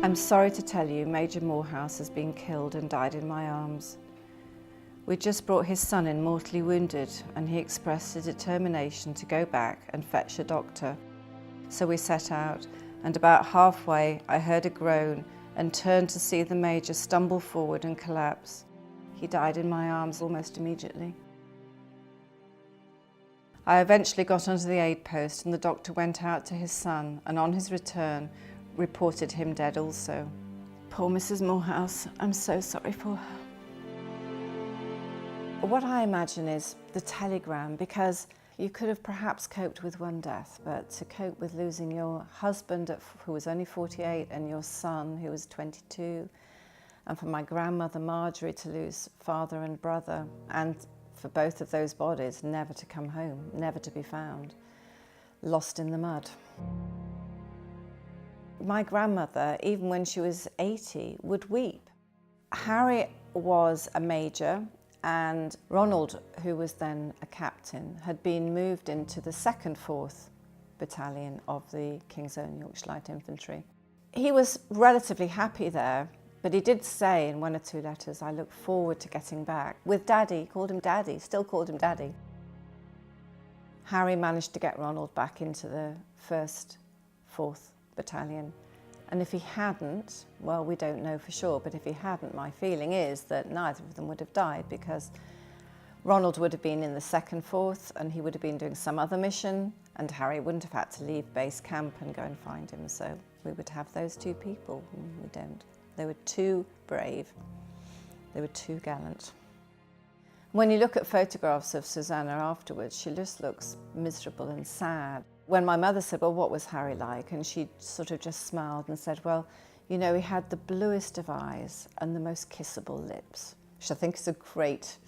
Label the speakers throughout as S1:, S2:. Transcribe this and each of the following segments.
S1: I'm sorry to tell you, Major Moorhouse has been killed and died in my arms. We just brought his son in mortally wounded, and he expressed a determination to go back and fetch a doctor. So we set out, and about halfway I heard a groan and turned to see the Major stumble forward and collapse. He died in my arms almost immediately. I eventually got onto the aid post, and the doctor went out to his son, and on his return reported him dead also. Poor Mrs. Moorhouse, I'm so sorry for her. What I imagine is the telegram, because you could have perhaps coped with one death, but to cope with losing your husband who was only 48 and your son who was 22, and for my grandmother Marjorie to lose father and brother, and for both of those bodies never to come home, never to be found, lost in the mud. My grandmother, even when she was 80, would weep. Harry was a major, and Ronald, who was then a captain, had been moved into the 2nd 4th Battalion of the King's Own Yorkshire Light Infantry. He was relatively happy there, but he did say in 1 or 2 letters, I look forward to getting back. With Daddy, he called him Daddy, still called him Daddy. Harry managed to get Ronald back into the 1st 4th Battalion. And if he hadn't, well, we don't know for sure, but if he hadn't, my feeling is that neither of them would have died, because Ronald would have been in the 2nd 4th and he would have been doing some other mission, and Harry wouldn't have had to leave base camp and go and find him. So we would have those 2 people, and we don't. They were too brave. They were too gallant. When you look at photographs of Susanna afterwards, she just looks miserable and sad. When my mother said, well, what was Harry like? And she sort of just smiled and said, well, you know, he had the bluest of eyes and the most kissable lips, which I think is a great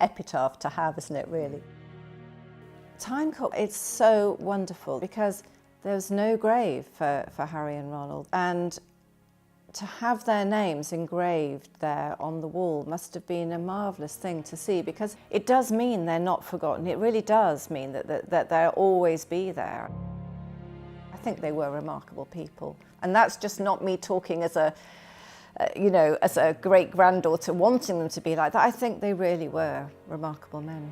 S1: epitaph to have, isn't it, really? Tyne Cot, it's so wonderful because there's no grave for Harry and Ronald, and to have their names engraved there on the wall must have been a marvellous thing to see, because it does mean they're not forgotten. It really does mean that they'll always be there. I think they were remarkable people. And that's just not me talking as a, you know, as a great-granddaughter wanting them to be like that. I think they really were remarkable men.